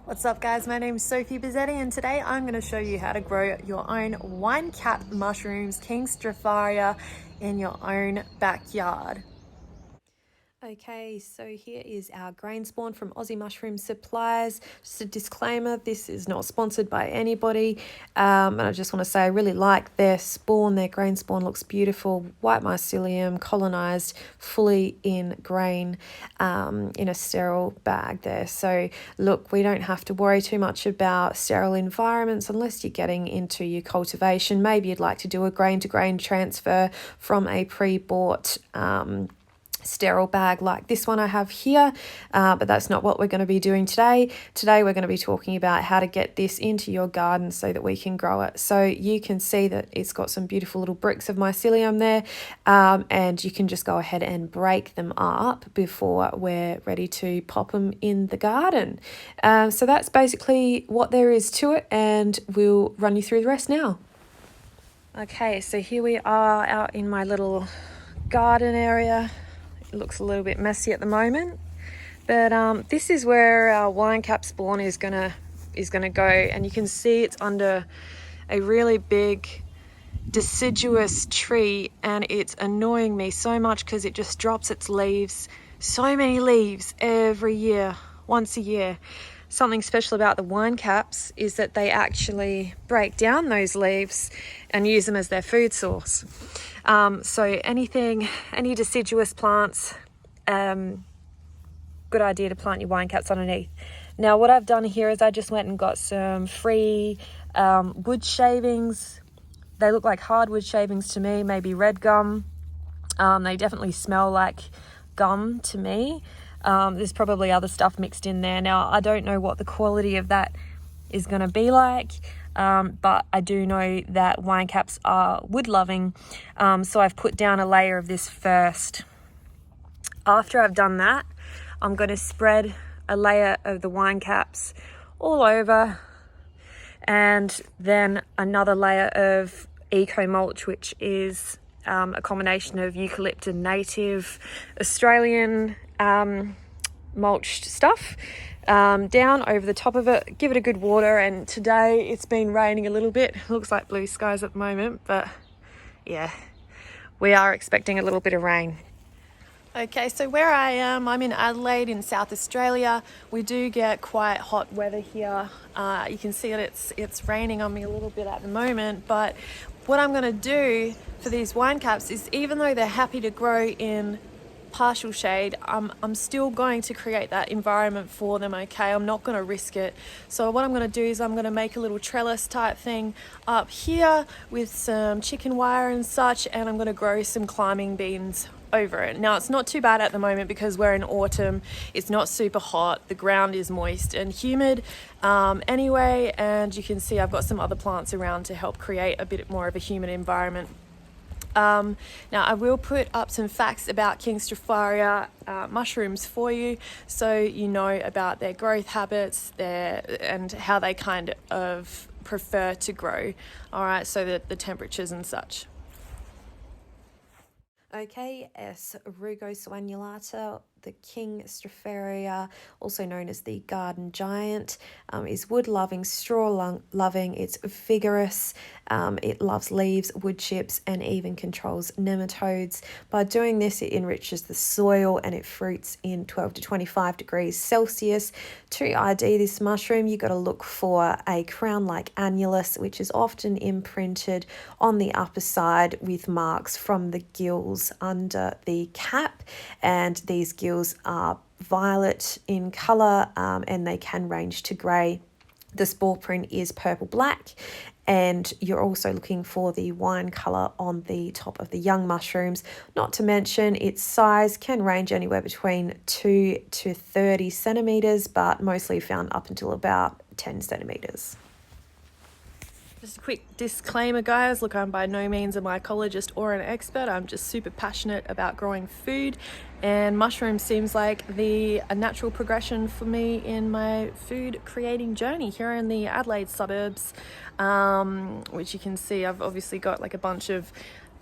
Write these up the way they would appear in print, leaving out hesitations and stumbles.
What's up guys, my name is Sophie Bizzetti and today I'm going to show you how to grow your own wine cap mushrooms, King Stropharia, in your own backyard. Okay, so here is our grain spawn from AussieMushroomSupplies. Just a disclaimer, this is not sponsored by anybody. And I just want to say I really like their spawn. Their grain spawn looks beautiful. White mycelium, colonized, fully in grain, in a sterile bag there. So look, we don't have to worry too much about sterile environments unless you're getting into your cultivation. Maybe you'd like to do a grain-to-grain transfer from a pre-bought sterile bag like this one I have here, but that's not what we're going to be doing today. Today we're going to be talking about how to get this into your garden so that we can grow it. So you can see that it's got some beautiful little bricks of mycelium there, and you can just go ahead and break them up before we're ready to pop them in the garden. So that's basically what there is to it, and we'll run you through the rest now. Okay, so here we are out in my little garden area. It looks a little bit messy at the moment, but this is where our wine cap spawn is gonna go, and you can see it's under a really big deciduous tree, and it's annoying me so much because it just drops its leaves, so many leaves every year, once a year. Something special about the wine caps is that they actually break down those leaves and use them as their food source. So any deciduous plants, good idea to plant your wine caps underneath. Now what I've done here is I just went and got some free wood shavings. They look like hardwood shavings to me, maybe red gum. They definitely smell like gum to me. There's probably other stuff mixed in there. Now I don't know what the quality of that is going to be like, but I do know that wine caps are wood loving, so I've put down a layer of this first. After I've done that, I'm going to spread a layer of the wine caps all over, and then another layer of eco mulch, which is a combination of eucalypt and native Australian mulched stuff, down over the top of it. Give it a good water, and today it's been raining a little bit. Looks like blue skies at the moment, but yeah, we are expecting a little bit of rain. Okay, so where I am, I'm in Adelaide in South Australia. We do get quite hot weather here. You can see that it's raining on me a little bit at the moment, but what I'm going to do for these wine caps is, even though they're happy to grow in partial shade, I'm still going to create that environment for them, okay? I'm not going to risk it. So what I'm going to do is I'm going to make a little trellis type thing up here with some chicken wire and such, and I'm going to grow some climbing beans over it. Now it's not too bad at the moment because we're in autumn. It's not super hot. The ground is moist and humid anyway, and you can see I've got some other plants around to help create a bit more of a humid environment. Now I will put up some facts about King Stropharia mushrooms for you, so you know about their growth habits, and how they kind of prefer to grow. All right, so the temperatures and such. Okay, S.Rugosuannulata, the King Stropharia, also known as the garden giant, is wood loving, straw loving. It's vigorous. It loves leaves, wood chips, and even controls nematodes. By doing this, it enriches the soil and it fruits in 12 to 25 degrees Celsius. To ID this mushroom, you've got to look for a crown-like annulus, which is often imprinted on the upper side with marks from the gills under the cap, and these gills are violet in colour, and they can range to grey. The spore print is purple-black, and you're also looking for the wine colour on the top of the young mushrooms. Not to mention its size can range anywhere between 2 to 30 centimetres, but mostly found up until about 10 centimetres. Just a quick disclaimer, guys. Look, I'm by no means a mycologist or an expert. I'm just super passionate about growing food, and mushroom seems like a natural progression for me in my food creating journey here in the Adelaide suburbs, which you can see I've obviously got like a bunch of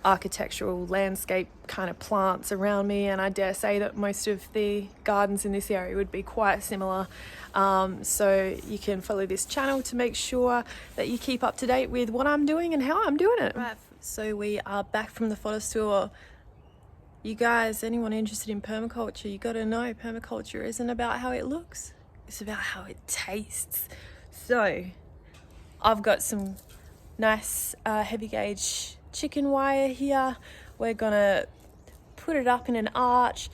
architectural landscape kind of plants around me, and I dare say that most of the gardens in this area would be quite similar. So you can follow this channel to make sure that you keep up to date with what I'm doing and how I'm doing it. Right, so we are back from the photo store. You guys, anyone interested in permaculture, you got to know permaculture isn't about how it looks, it's about how it tastes. So I've got some nice heavy gauge chicken wire here. We're gonna put it up in an arch.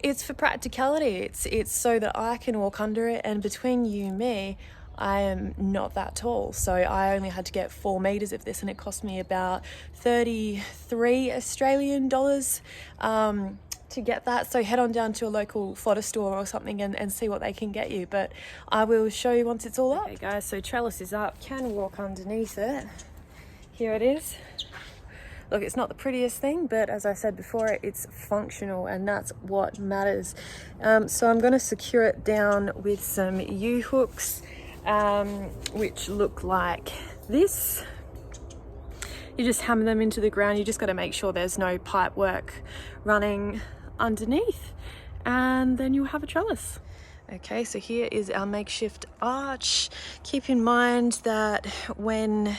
It's for practicality. It's so that I can walk under it, and between you and me, I am not that tall, so I only had to get 4 meters of this, and it cost me about 33 Australian dollars to get that. So head on down to a local photo store or something and see what they can get you, but I will show you once it's all up. Okay guys, so trellis is up, can walk underneath it. Here it is. Look, it's not the prettiest thing, but as I said before, it's functional, and that's what matters. So I'm going to secure it down with some U-hooks, which look like this. You just hammer them into the ground. You just got to make sure there's no pipe work running underneath, and then you'll have a trellis. Okay, so here is our makeshift arch. Keep in mind that when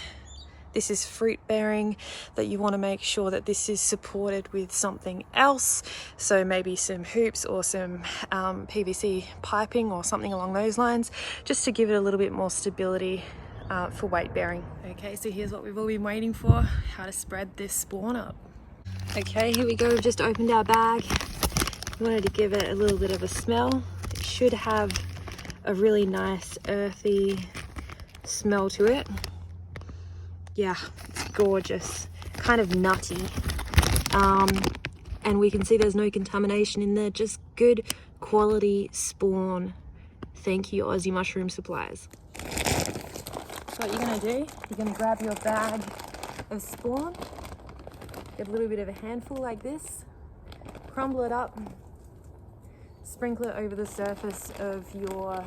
this is fruit bearing, that you want to make sure that this is supported with something else. So maybe some hoops or some PVC piping or something along those lines, just to give it a little bit more stability for weight bearing. Okay, so here's what we've all been waiting for, how to spread this spawn up. Okay, here we go, we've just opened our bag. We wanted to give it a little bit of a smell. It should have a really nice earthy smell to it. Yeah, it's gorgeous, kind of nutty, and we can see there's no contamination in there, just good quality spawn. Thank you, Aussie Mushroom Supplies. So what you're going to do, you're going to grab your bag of spawn, get a little bit of a handful like this, crumble it up, sprinkle it over the surface of your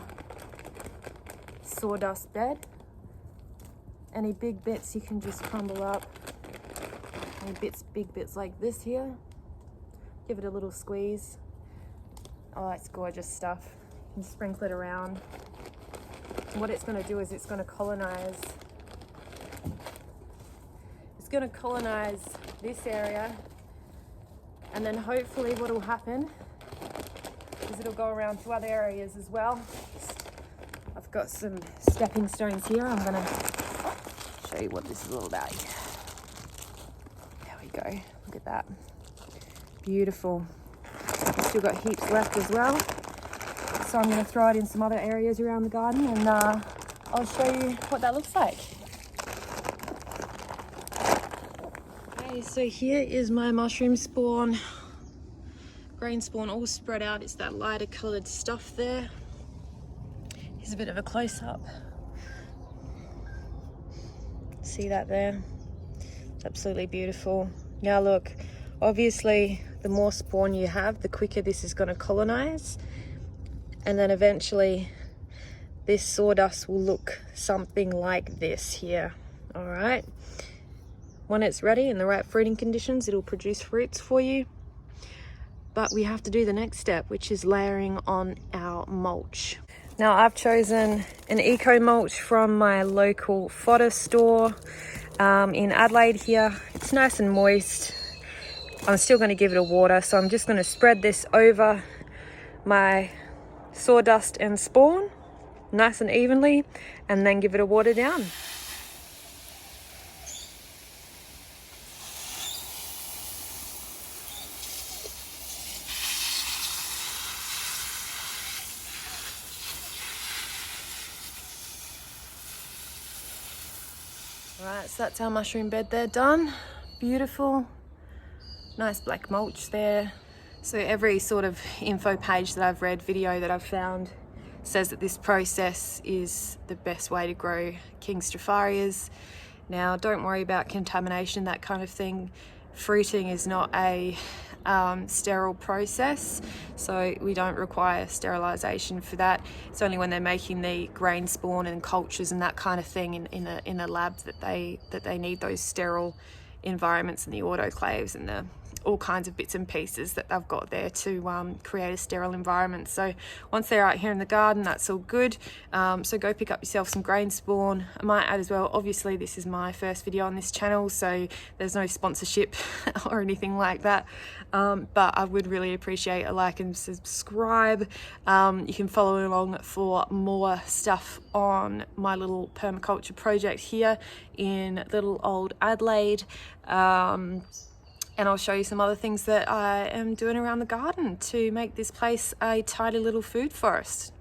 sawdust bed. Any big bits you can just crumble up. Any big bits like this here, give it a little squeeze. Oh, it's gorgeous stuff. You can sprinkle it around. And what it's going to do is it's going to colonize. It's going to colonize this area, and then hopefully what will happen is it'll go around to other areas as well. I've got some stepping stones here. I'm going to show you what this is all about here. There we go, look at that, beautiful. I've still got heaps left as well, so I'm going to throw it in some other areas around the garden, and I'll show you what that looks like. Okay, so here is my mushroom spawn, grain spawn all spread out. It's that lighter coloured stuff there. Here's a bit of a close-up. See that there? It's absolutely beautiful. Now look, obviously the more spawn you have, the quicker this is going to colonize, and then eventually this sawdust will look something like this here. All right, when it's ready in the right fruiting conditions, it'll produce fruits for you. But we have to do the next step, which is layering on our mulch. Now I've chosen an eco mulch from my local fodder store in Adelaide here. It's nice and moist. I'm still going to give it a water, so I'm just going to spread this over my sawdust and spawn nice and evenly, and then give it a water down. Right, so that's our mushroom bed there done. Beautiful, nice black mulch there. So every sort of info page that I've read, video that I've found, says that this process is the best way to grow King Stropharias. Now, don't worry about contamination, that kind of thing. Fruiting is not a sterile process, so we don't require sterilisation for that. It's only when they're making the grain spawn and cultures and that kind of thing in a lab that they need those sterile environments and the autoclaves and the all kinds of bits and pieces that they've got there to create a sterile environment. So once they're out here in the garden, that's all good. So go pick up yourself some grain spawn. I might add as well, obviously this is my first video on this channel, so there's no sponsorship or anything like that, but I would really appreciate a like and subscribe. You can follow along for more stuff on my little permaculture project here in little old Adelaide. And I'll show you some other things that I am doing around the garden to make this place a tidy little food forest.